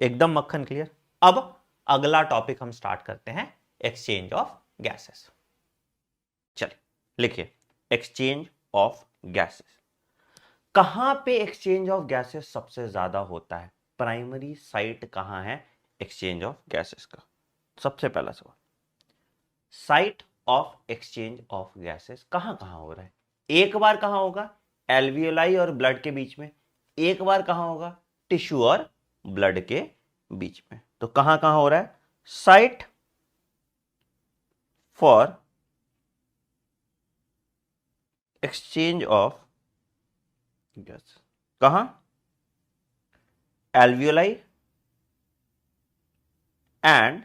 एकदम मक्खन क्लियर। अब अगला टॉपिक हम स्टार्ट करते हैं, एक्सचेंज ऑफ गैसेस। चलिए लिखिए, एक्सचेंज ऑफ गैसेस। कहां पे एक्सचेंज ऑफ गैसेस सबसे ज्यादा होता है? प्राइमरी साइट कहां है एक्सचेंज ऑफ गैसेस का? सबसे पहला सवाल, site of exchange of gases कहां कहां हो रहा है? एक बार कहां होगा? एल्वियोलाई और ब्लड के बीच में। एक बार कहां होगा? टिश्यू और ब्लड के बीच में। तो कहां कहां हो रहा है? Site for exchange of gas कहां? Alveoli and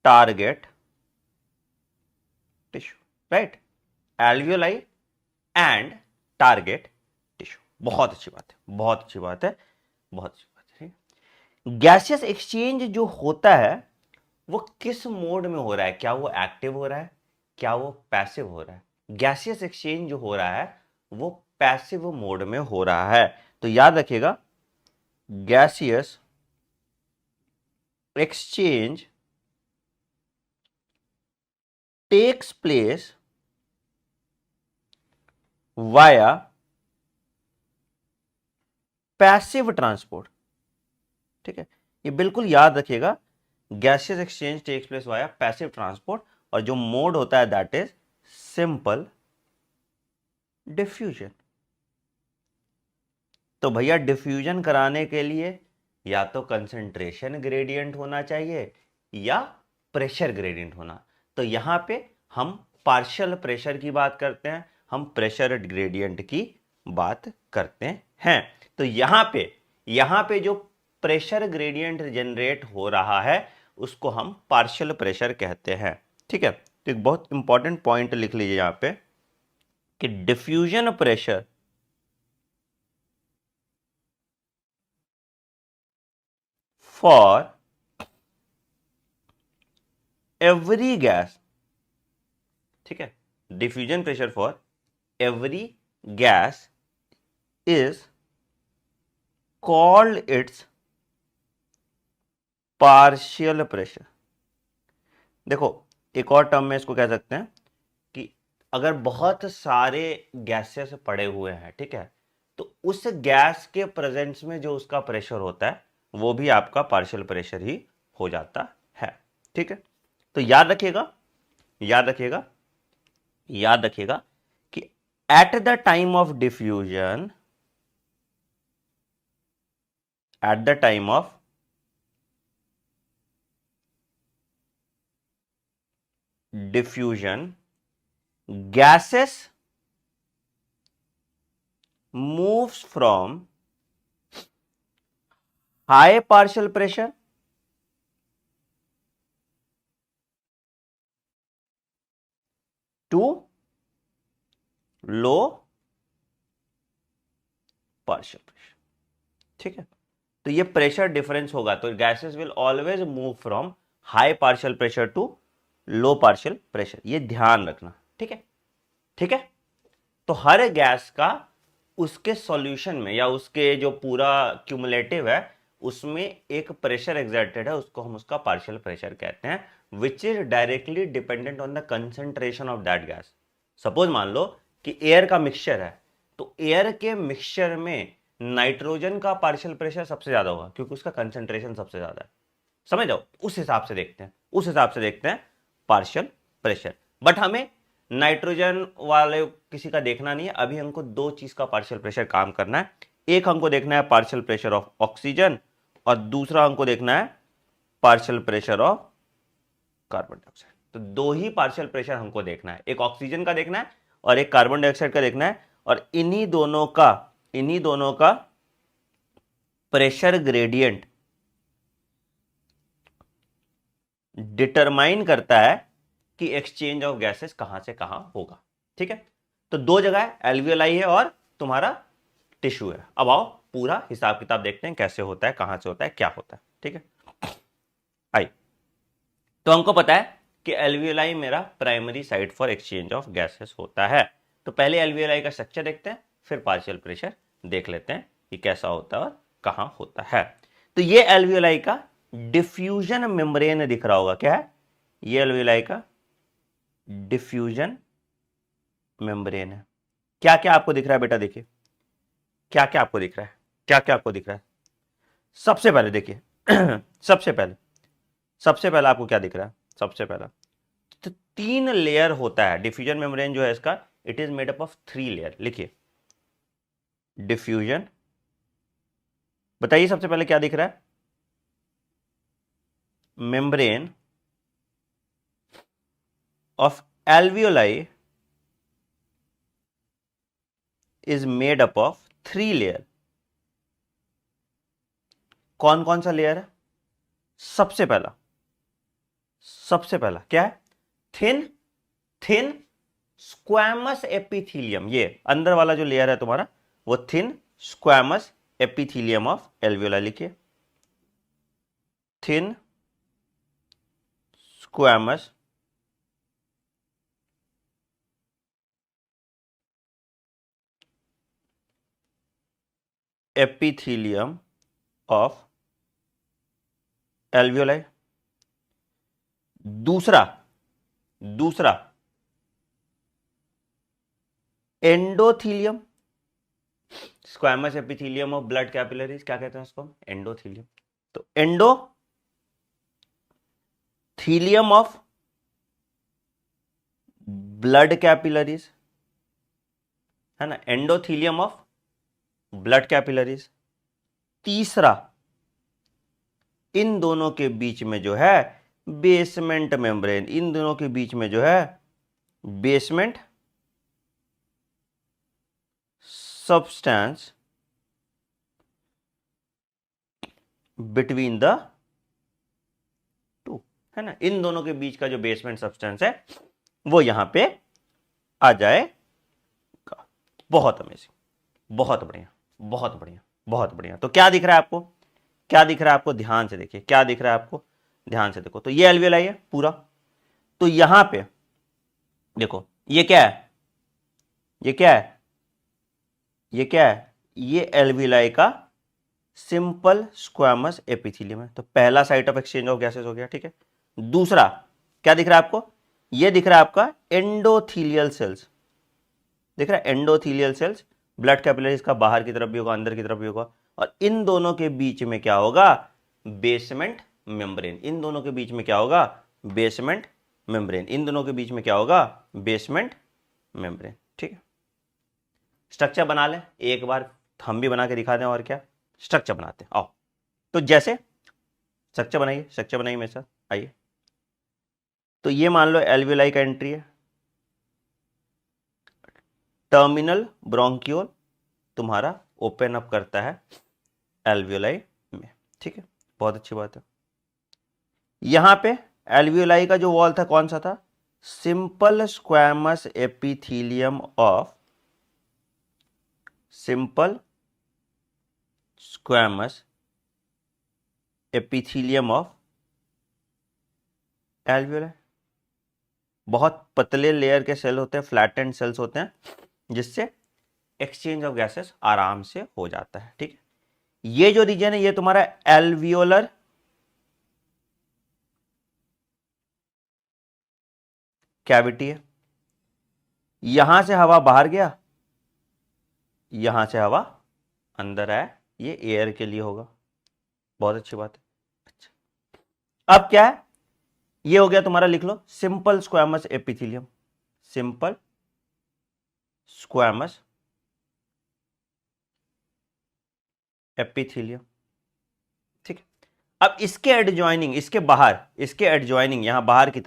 target tissue, right? Alveoli and target tissue. बहुत अच्छी बात है, बहुत अच्छी बात है, बहुत अच्छी बात है। गैसियस एक्सचेंज जो होता है वो किस मोड में हो रहा है? क्या वो एक्टिव हो रहा है, क्या वो पैसिव हो रहा है? गैसियस एक्सचेंज जो हो रहा है वो पैसिव मोड में हो रहा है। तो याद रखिएगा, gaseous exchange takes place via passive transport. ठीक है, ये बिल्कुल याद रखिएगा, gaseous exchange takes place via passive transport, और जो मोड होता है दैट इज सिंपल डिफ्यूजन। तो भैया डिफ्यूजन कराने के लिए या तो कंसंट्रेशन ग्रेडियंट होना चाहिए या प्रेशर ग्रेडियंट होना। तो यहां पे हम पार्शियल प्रेशर की बात करते हैं, हम प्रेशर ग्रेडियंट की बात करते हैं। तो यहां पे जो प्रेशर ग्रेडियंट जनरेट हो रहा है उसको हम पार्शियल प्रेशर कहते हैं। ठीक है, तो एक बहुत इंपॉर्टेंट पॉइंट लिख लीजिए यहां पे कि diffusion pressure for every gas, ठीक है, diffusion pressure for every gas is called its partial pressure. देखो एक और टर्म में इसको कह सकते हैं कि अगर बहुत सारे गैसेस पड़े हुए हैं, ठीक है, तो उस गैस के प्रेजेंस में जो उसका प्रेशर होता है वो भी आपका पार्शियल प्रेशर ही हो जाता है। ठीक है, तो याद रखिएगा, याद रखिएगा, याद रखिएगा कि at the time of diffusion, at the time of diffusion gases moves from high partial pressure to low partial pressure। ठीक है, तो ये प्रेशर डिफरेंस होगा। तो gases will always move from high partial pressure to low partial pressure, ये ध्यान रखना। ठीक है, ठीक है। तो हर गैस का उसके सॉल्यूशन में या उसके जो पूरा क्यूमुलेटिव है उसमें एक प्रेशर एग्जर्टेड है, उसको हम उसका पार्शियल प्रेशर कहते हैं, which is directly dependent on the concentration of that gas. Suppose मान लो कि एयर का मिक्सचर है, तो एयर के मिक्सचर में नाइट्रोजन का पार्शियल प्रेशर सबसे ज्यादा होगा क्योंकि उसका कंसंट्रेशन सबसे ज्यादा है। समझ जाओ, उस हिसाब से देखते हैं, उस हिसाब से देखते हैं पार्शियल प्रेशर। बट हमें नाइट्रोजन वाले किसी का देखना नहीं है, अभी हमको दो चीज का पार्शियल प्रेशर काम करना है। एक हमको देखना है पार्शियल प्रेशर ऑफ ऑक्सीजन और दूसरा हमको देखना है partial pressure of carbon dioxide. तो दो ही पार्शियल प्रेशर हमको देखना है, एक ऑक्सीजन का देखना है और एक कार्बन डाइऑक्साइड का देखना है, और इन्हीं दोनों का प्रेशर ग्रेडियंट डिटरमाइन करता है कि एक्सचेंज ऑफ गैसेस कहां से कहां होगा। ठीक है, तो दो जगह है, एल्वियोलाई है और तुम्हारा टिश्यू है। अब आओ पूरा हिसाब किताब देखते हैं कैसे होता है, कहां से होता है, क्या होता है। ठीक है, आई तो हमको पता है कि एल्वियोलाई मेरा primary site for exchange of gases होता है। तो पहले एल्वियोलाई का स्ट्रक्चर देखते हैं, फिर पार्शियल प्रेशर देख लेते हैं कि कैसा होता है और कहां होता है। तो ये एल्वियोलाई का डिफ्यूजन मेम्ब्रेन दिख रहा होगा, क्या है ये एल्वियोलाई का डिफ्यूजन मेम्ब्रेन है। क्या क्या आपको दिख रहा है बेटा, देखिए क्या क्या आपको दिख रहा है, क्या क्या आपको दिख रहा है। सबसे पहले देखिए सबसे पहले आपको क्या दिख रहा है, सबसे पहला तो 3 लेयर होता है डिफ्यूजन मेम्ब्रेन जो है इसका, it is made up of 3 layer. लिखिए डिफ्यूजन, बताइए सबसे पहले क्या दिख रहा है, membrane of alveoli is made up of 3 layer. कौन कौन सा लेयर है, सबसे पहला क्या है, थिन स्क्वैमस एपिथेलियम। ये अंदर वाला जो लेयर है तुम्हारा वो thin squamous epithelium of alveoli. लिखिए thin squamous epithelium of alveoli. दूसरा endothelium, squamous epithelium of blood capillaries, क्या कहते हैं उसको, एंडोथीलियम। तो एंडोथीलियम ऑफ ब्लड कैपिलरीज है ना, एंडोथीलियम ऑफ ब्लड कैपिलरीज। तीसरा इन दोनों के बीच में जो है बेसमेंट मेम्ब्रेन, इन दोनों के बीच में जो है basement substance between the two, है ना, इन दोनों के बीच का जो बेसमेंट सब्सटेंस है वो यहां पे आ जाएगा। बहुत अमेजिंग, बहुत बढ़िया, बहुत बढ़िया, बहुत बढ़िया। तो क्या दिख रहा है आपको, क्या दिख रहा है आपको, ध्यान से देखिए क्या दिख रहा है आपको, ध्यान से देखो। तो ये एल्वियोलाई है पूरा, तो यहां पे देखो ये क्या है, ये क्या है, ये क्या है, ये एल्वियोलाई का सिंपल स्क्वैमस एपिथेलियम है। तो पहला site of exchange of gases हो गया, ठीक है। दूसरा क्या दिख रहा है आपको, ये दिख रहा है आपका एंडोथीलियल सेल्स, दिख रहा है एंडोथीलियल सेल्स। ब्लड कैपिलरीज का बाहर की तरफ भी होगा, अंदर की तरफ भी होगा, और इन दोनों के बीच में क्या होगा, बेसमेंट मेम्ब्रेन। इन दोनों के बीच में क्या होगा, बेसमेंट मेम्ब्रेन। इन दोनों के बीच में क्या होगा, बेसमेंट मेम्ब्रेन। ठीक है, स्ट्रक्चर बना ले एक बार, हम भी बना के दिखा दें, और क्या स्ट्रक्चर बनाते हैं, आओ। तो जैसे स्ट्रक्चर बनाइए मेरे साथ, आइए। तो ये मान लो एल्वियोलाई का एंट्री है, टर्मिनल ब्रोंकियोल तुम्हारा ओपन अप करता है एल्वियोलाई में, ठीक है, बहुत अच्छी बात है। यहां पे एल्वियोलाई का जो वॉल था कौन सा था, simple squamous epithelium of, simple squamous epithelium of alveoli. बहुत पतले लेयर के सेल होते हैं, फ्लैटेंड सेल्स होते हैं, जिससे एक्सचेंज ऑफ गैसेस आराम से हो जाता है, ठीक है। ये जो रीजन है ये तुम्हारा एल्वियोलर कैविटी है, यहां से हवा बाहर गया, यहां से हवा अंदर आया, ये एयर के लिए होगा, बहुत अच्छी बात है। अच्छा, अब क्या है, ये हो गया तुम्हारा, लिख लो simple squamous epithelium, simple squamous epithelium, ठीक है। अब इसके एडजॉइनिंग, इसके एडजॉइनिंग यहां बाहर की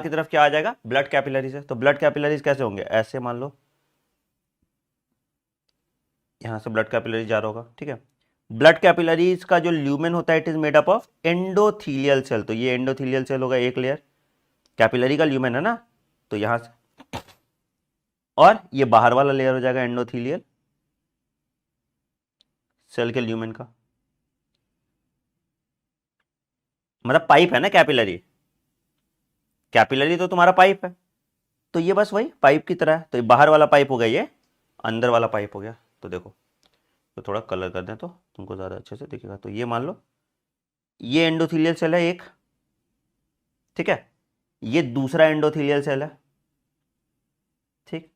तरफ क्या आ जाएगा, ब्लड कैपिलरीज है। तो ब्लड कैपिलरीज कैसे होंगे, ऐसे मान लो यहां से ब्लड कैपिलरीज जा रहा होगा, ठीक है। ब्लड कैपिलरीज का जो ल्यूमेन होता है it is made up of endothelial cell. तो ये एंडोथीलियल सेल होगा एक लेयर, कैपिलरी का ल्यूमेन है ना, तो यहां से, और ये बाहर वाला लेयर हो जाएगा एंडोथीलियल सेल के ल्यूमेन का, मतलब पाइप है ना कैपिलरी, कैपिलरी तो तुम्हारा पाइप है, तो ये बस वही पाइप की तरह है। तो ये बाहर वाला पाइप हो गया, ये अंदर वाला पाइप हो गया। तो देखो, इसको थोड़ा कलर कर दें तो तुमको ज़्यादा अच्छे से दिखेगा। तो ये मान लो ये एंडोथीलियल सेल है एक, ठीक है, ये दूसरा एंडोथीलियल सेल है, ठीक।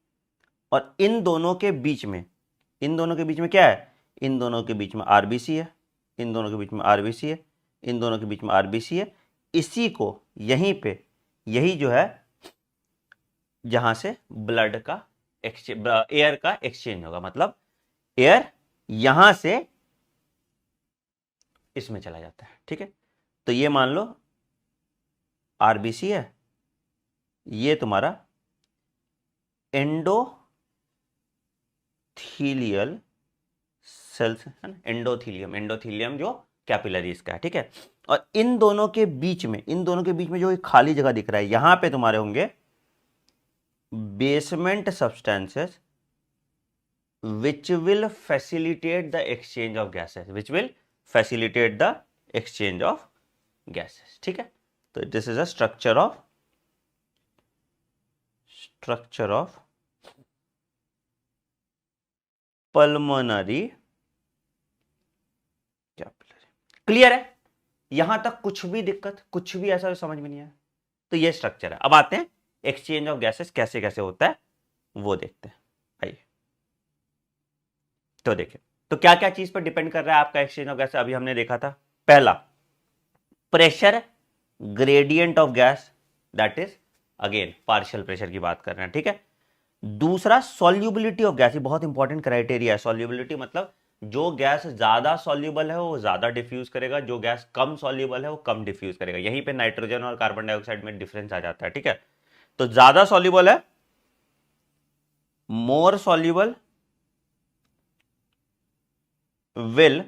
और इन दोनों के बीच में, इन दोनों के बीच में क्या है, इन दोनों के बीच में आरबीसी है, इन दोनों के बीच में आरबीसी है, इन दोनों के बीच में आरबीसी है। इसी को यहीं पे, यही जो है जहां से ब्लड का एक्सचेंज, एयर का एक्सचेंज होगा, मतलब एयर यहां से इसमें चला जाता है, ठीक है। तो ये मान लो आरबीसी है, ये तुम्हारा एंडोथीलियल सेल्स है ना, एंडोथीलियम, एंडोथीलियम जो कैपिलरीज का है, ठीक है। और इन दोनों के बीच में, इन दोनों के बीच में जो एक खाली जगह दिख रहा है, यहां पे तुम्हारे होंगे basement substances which will facilitate the exchange of gases, which will facilitate the exchange of gases, ठीक है। तो this is a structure of pulmonary capillary। Clear है, यहां तक कुछ भी दिक्कत, कुछ भी ऐसा समझ में नहीं आया? तो ये स्ट्रक्चर है। अब आते हैं एक्सचेंज ऑफ गैसेस कैसे कैसे होता है वो देखते हैं, आइए। तो देखिए, तो क्या क्या चीज पर डिपेंड कर रहा है आपका एक्सचेंज ऑफ गैस, अभी हमने देखा था। पहला pressure gradient of gas, that is again partial pressure की बात कर रहे हैं, ठीक है। दूसरा सॉल्युबिलिटी ऑफ गैस, ये बहुत इंपॉर्टेंट क्राइटेरिया है। सॉल्युबिलिटी मतलब जो गैस ज्यादा सॉल्युबल है वो ज्यादा डिफ्यूज करेगा, जो गैस कम सॉल्युबल है वो कम डिफ्यूज करेगा। यहीं पे नाइट्रोजन और कार्बन डाइऑक्साइड में डिफरेंस आ जाता है, ठीक है। तो ज्यादा सॉल्युबल है, मोर सॉल्युबल will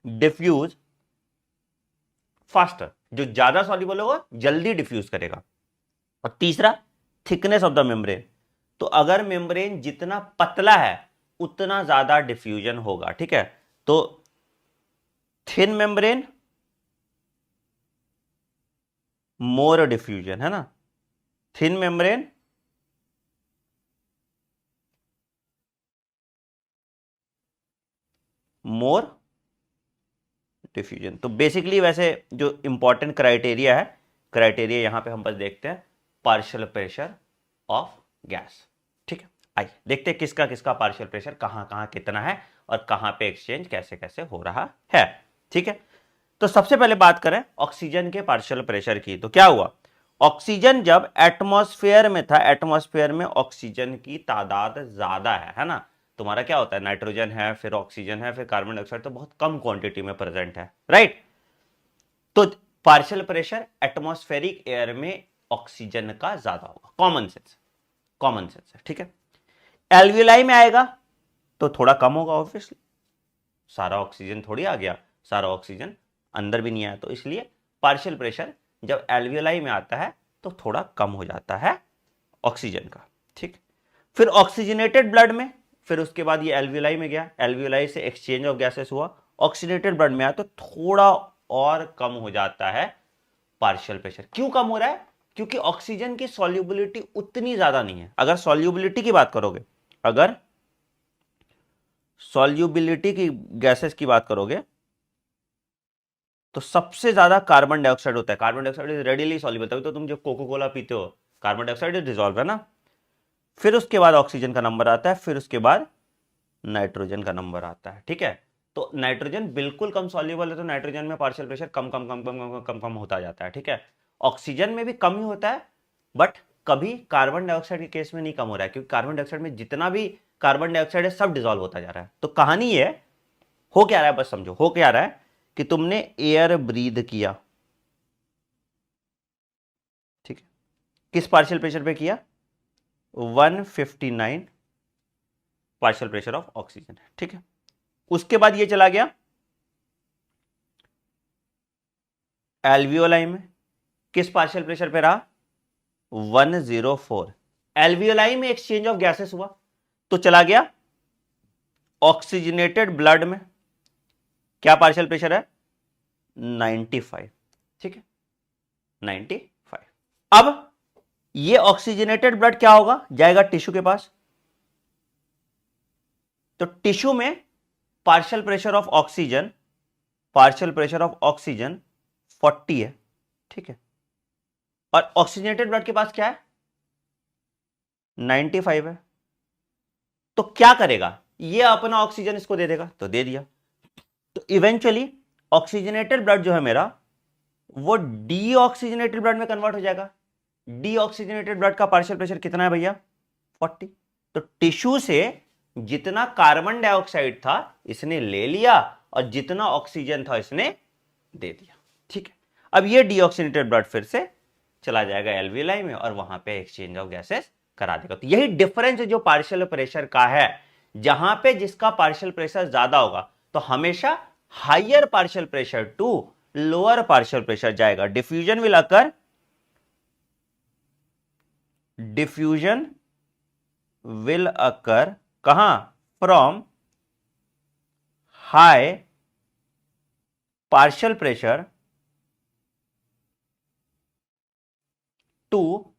diffuse faster, जो ज्यादा सॉल्युबल होगा जल्दी डिफ्यूज करेगा। और तीसरा थिकनेस ऑफ द मेम्ब्रेन, तो अगर मेम्ब्रेन जितना पतला है उतना ज्यादा डिफ्यूजन होगा, ठीक है। तो थिन मेम्ब्रेन मोर डिफ्यूजन, है ना, थिन मेम्ब्रेन मोर डिफ्यूजन। तो बेसिकली वैसे जो इंपॉर्टेंट क्राइटेरिया है, क्राइटेरिया यहां पे हम बस देखते हैं पार्शियल प्रेशर ऑफ गैस, ठीक है। आइए देखते हैं किसका किसका पार्शियल प्रेशर कहां कहां कितना है और कहां पे एक्सचेंज कैसे कैसे हो रहा है, ठीक है। तो सबसे पहले बात करें ऑक्सीजन के पार्शियल प्रेशर की, तो क्या हुआ, ऑक्सीजन जब एटमॉस्फेयर में था, एटमॉस्फेयर में ऑक्सीजन की तादाद ज्यादा है ना। तुम्हारा क्या होता है, नाइट्रोजन है, फिर ऑक्सीजन है, फिर कार्बन डाइऑक्साइड, तो बहुत कम क्वांटिटी में प्रेजेंट है, राइट। तो पार्शियल प्रेशर एटमॉस्फेरिक एयर में ऑक्सीजन का ज्यादा होगा, कॉमन सेंस, कॉमन सेंस है, ठीक है। एल्वियोलाई में आएगा तो थोड़ा कम होगा, ऑब्वियसली सारा ऑक्सीजन थोड़ी आ गया, सारा ऑक्सीजन अंदर भी नहीं आया, तो इसलिए पार्शियल प्रेशर जब एल्वियोलाई में आता है तो थोड़ा कम हो जाता है ऑक्सीजन का, ठीक। फिर ऑक्सीजनेटेड ब्लड में, फिर उसके बाद ये एल्वियोलाई में गया, एल्वियोलाई से एक्सचेंज ऑफ गैसेस हुआ, ऑक्सीजनेटेड ब्लड में आया तो थोड़ा और कम हो जाता है पार्शियल प्रेशर। क्यों कम हो रहा है, क्योंकि ऑक्सीजन की सॉल्युबिलिटी उतनी ज्यादा नहीं है। अगर सॉल्युबिलिटी की बात करोगे, अगर सॉल्युबिलिटी की गैसेस की बात करोगे तो सबसे ज्यादा कार्बन डाइऑक्साइड होता है। Carbon dioxide is readily soluble, तभी तो तुम जब कोको कोला पीते हो कार्बन डाइऑक्साइड इज डिसॉल्व, है ना। फिर उसके बाद ऑक्सीजन का नंबर आता है, फिर उसके बाद नाइट्रोजन का नंबर आता है, ठीक है। तो नाइट्रोजन बिल्कुल कम सॉल्युबल है, तो नाइट्रोजन में पार्शियल प्रेशर कम कम कम कम कम कम कम होता जाता है, ठीक है। ऑक्सीजन में भी कम ही होता है, बट कभी कार्बन डाइऑक्साइड के केस में नहीं कम हो रहा है, क्योंकि कार्बन डाइऑक्साइड में जितना भी कार्बन डाइऑक्साइड है सब डिसॉल्व होता जा रहा है। तो कहानी ये हो क्या रहा है, बस समझो हो क्या रहा है कि तुमने एयर ब्रीद किया, ठीक है, किस पार्शियल प्रेशर पे किया, 159 पार्शियल प्रेशर ऑफ ऑक्सीजन, ठीक है। उसके बाद ये चला गया एल्वियोलाई में, किस पार्शियल प्रेशर पे रहा, 104। एल्वियोलाई में एक्सचेंज ऑफ गैसेस हुआ तो चला गया ऑक्सीजनेटेड ब्लड में, क्या पार्शियल प्रेशर है, 95, ठीक है, 95। अब ये ऑक्सीजनेटेड ब्लड क्या होगा, जाएगा टिश्यू के पास, तो टिश्यू में पार्शियल प्रेशर ऑफ ऑक्सीजन 40 है, ठीक है, और ऑक्सीजनेटेड ब्लड के पास क्या है 95 है। तो क्या करेगा, ये अपना ऑक्सीजन इसको दे देगा, तो दे दिया। तो इवेंचुअली ऑक्सीजनेटेड ब्लड जो है मेरा वो डीऑक्सीजनेटेड ब्लड में कन्वर्ट हो जाएगा। डीऑक्सीजनेटेड ब्लड का पार्शियल प्रेशर कितना है भैया 40। तो टिश्यू से जितना कार्बन डाइऑक्साइड था इसने ले लिया और जितना ऑक्सीजन था इसने दे दिया, ठीक है। अब ये डीऑक्सीजनेटेड ब्लड फिर से चला जाएगा एल्वियोलाई में और वहां पे एक्सचेंज ऑफ गैसेस करा देगा। तो यही डिफरेंस जो पार्शियल प्रेशर का है, जहां पे जिसका पार्शियल प्रेशर ज्यादा होगा तो हमेशा higher partial pressure to lower partial pressure जाएगा। डिफ्यूजन विल अकर कहां from high partial pressure to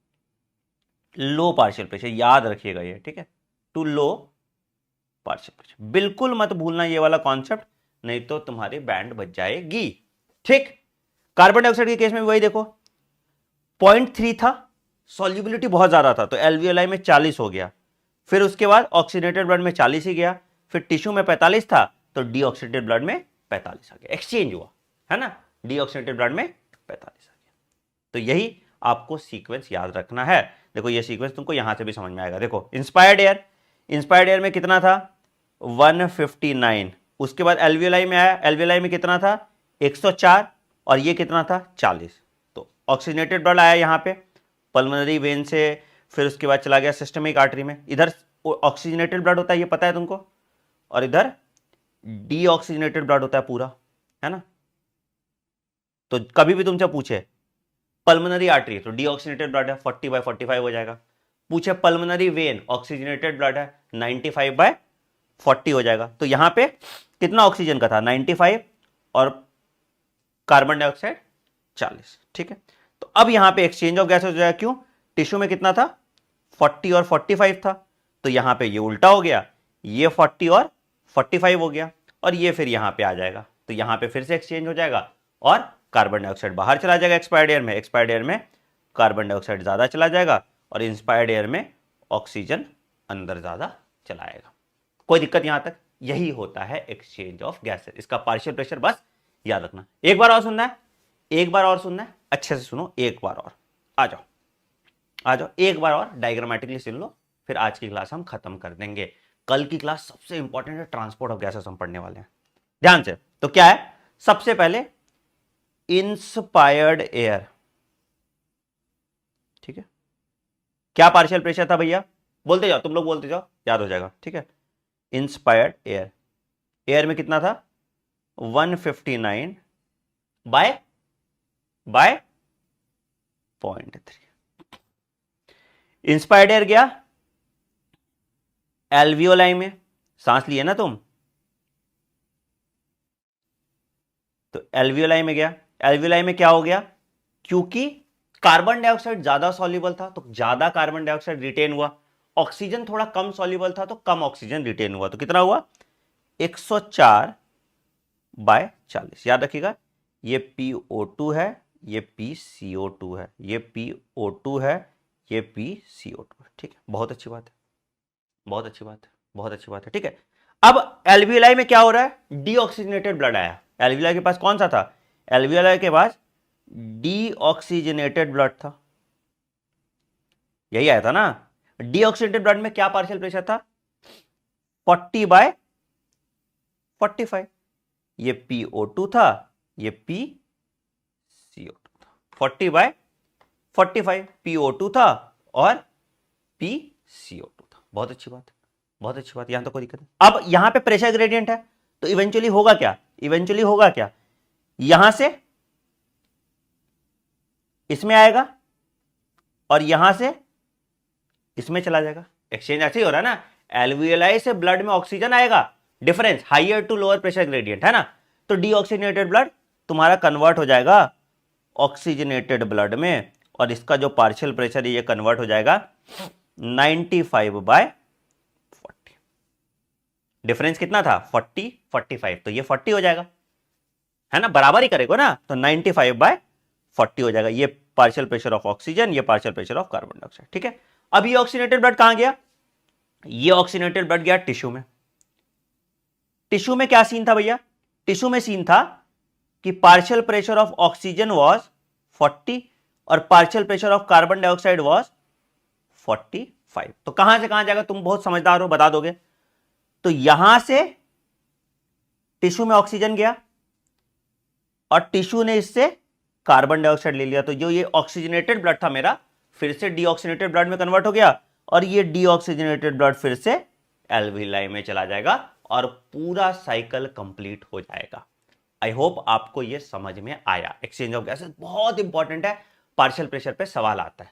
low partial pressure, याद रखिएगा ये, ठीक है, टू लो पार्शियल प्रेशर। बिल्कुल मत भूलना ये वाला कॉन्सेप्ट, नहीं तो तुम्हारी बैंड बच जाएगी, ठीक। कार्बन डाइऑक्साइड के केस में वही देखो 0.3 था, सॉल्युबिलिटी बहुत ज्यादा था, तो एल्वियोलाई में 40 हो गया, फिर उसके बाद ऑक्सीजनेटेड ब्लड में 40 ही गया, फिर टिश्यू में 45 था तो डीऑक्सीजनेटेड ब्लड में 45 आ गया, एक्सचेंज हुआ, है ना, डीऑक्सीजनेटेड ब्लड में 45 आ गया। तो यही आपको सीक्वेंस याद रखना है। देखो ये सीक्वेंस तुमको यहां से भी समझ में आएगा। देखो इंस्पायर्ड एयर में कितना था 159, उसके बाद एल्वियोलाई में आया, एल्वियोलाई में कितना था 104 और ये कितना था 40। तो ऑक्सीजनेटेड ब्लड आया यहाँ पे पल्मोनरी वेन से, फिर उसके बाद चला गया सिस्टमिक आर्टरी में। इधर ऑक्सीजनेटेड ब्लड होता है, ये पता है तुमको, और इधर डीऑक्सीजनेटेड ब्लड होता है पूरा, है ना। तो कभी भी तुमसे पूछे पल्मोनरी आर्टरी तो डीऑक्सीजनेटेड ब्लड है 40/45 हो जाएगा, पूछे पल्मोनरी वेन ऑक्सीजनेटेड ब्लड है 95/40 हो जाएगा। तो यहां पे कितना ऑक्सीजन का था 95 और कार्बन डाइऑक्साइड 40, ठीक है। तो अब यहां पे एक्सचेंज ऑफ गैसेस हो जाएगा, क्यों, टिश्यू में कितना था 40 और 45 था, तो यहां पे ये उल्टा हो गया, ये 40 और 45 हो गया और ये फिर यहां पे आ जाएगा, तो यहां पे फिर से एक्सचेंज हो जाएगा और कार्बन डाइऑक्साइड बाहर चला जाएगा एक्सपायर्ड एयर में कार्बन डाइऑक्साइड ज्यादा चला जाएगा और इंस्पायर्ड एयर में ऑक्सीजन अंदर ज्यादा चला आएगा। कोई दिक्कत यहां तक, यही होता है एक्सचेंज ऑफ गैसेस। इसका पार्शियल प्रेशर बस याद रखना। एक बार और सुनना है, अच्छे से सुनो, एक बार और आ जाओ, एक बार और डायग्रामेटिकली सुन लो, फिर आज की क्लास हम खत्म कर देंगे। कल की क्लास सबसे इंपॉर्टेंट है, ट्रांसपोर्ट ऑफ गैसेस हम पढ़ने वाले हैं ध्यान से। तो क्या है, सबसे पहले इंस्पायर्ड एयर, ठीक है, क्या पार्शियल प्रेशर था भैया, बोलते जाओ, तुम लोग बोलते जाओ, याद हो जाएगा, ठीक है। इंस्पायर्ड एयर में कितना था 159 बाय 0.3। इंस्पायर्ड एयर गया एल्वियोलाई में, सांस लिए ना तुम, तो एल्वियोलाई में गया, एल्वियोलाई में क्या हो गया, क्योंकि कार्बन डाइऑक्साइड ज्यादा सॉल्युबल था तो ज्यादा कार्बन डाइऑक्साइड रिटेन हुआ, ऑक्सीजन थोड़ा कम सॉल्युबल था तो कम ऑक्सीजन रिटेन हुआ, तो कितना हुआ 104/40। याद रखिएगा, ये PO2 है, ये PCO2 है, ये PO2 है, ये PCO2 है, ठीक है। बहुत अच्छी बात है, ठीक है। अब एल्वियोलाई में क्या हो रहा है, डीऑक्सीजनेटेड ब्लड आया, एल्वियोलाई के पास कौन सा था, एल्वियोलाई के पास डीऑक्सीजनेटेड ब्लड था, यही आया था ना। डीऑक्सीजनेटेड ब्लड में क्या पार्शियल प्रेशर था 40/45, ये PO2 था, ये PCO2 था, 40/45 PO2 था और PCO2 था। बहुत अच्छी बात, यहां तो कोई दिक्कत नहीं। अब यहां पे प्रेशर ग्रेडियंट है, तो इवेंचुअली होगा क्या, यहां से इसमें आएगा और यहां से इसमें चला जाएगा, एक्सचेंज ऐसे ही हो रहा है ना। एल्वियोलाई से ब्लड में ऑक्सीजन आएगा, difference higher to lower pressure gradient है ना, तो डीऑक्सीजनेटेड ब्लड तुम्हारा कन्वर्ट हो जाएगा ऑक्सीजनेटेड ब्लड में और इसका जो पार्शियल प्रेशर है ये कन्वर्ट हो जाएगा 95/40। डिफरेंस कितना था 40 45, तो ये 40 हो जाएगा, है ना, बराबर ही करेगा ना, तो 95/40 हो जाएगा। ये पार्शियल प्रेशर ऑफ ऑक्सीजन, ये partial pressure of carbon dioxide, ठीक है। अब ये ऑक्सीजनेटेड ब्लड कहां गया, ये ऑक्सीजनेटेड ब्लड गया टिश्यू में। टिश्यू में क्या सीन था भैया, टिश्यू में सीन था कि partial pressure of oxygen was 40 और partial pressure of carbon dioxide was 45। तो कहां से कहां जाएगा, तुम बहुत समझदार हो, बता दोगे। तो यहां से टिश्यू में ऑक्सीजन गया और टिश्यू ने इससे कार्बन डाइऑक्साइड ले लिया, तो जो ये ऑक्सीजनेटेड ब्लड था मेरा फिर से डीऑक्सीजनेटेड ब्लड में कन्वर्ट हो गया, और ये डीऑक्सीजनेटेड ब्लड फिर से एल्विलाई में चला जाएगा और पूरा साइकिल कंप्लीट हो जाएगा। आई होप आपको ये समझ में आया। एक्सचेंज ऑफ गैसेस बहुत इंपॉर्टेंट है, पार्शियल प्रेशर पे सवाल आता है।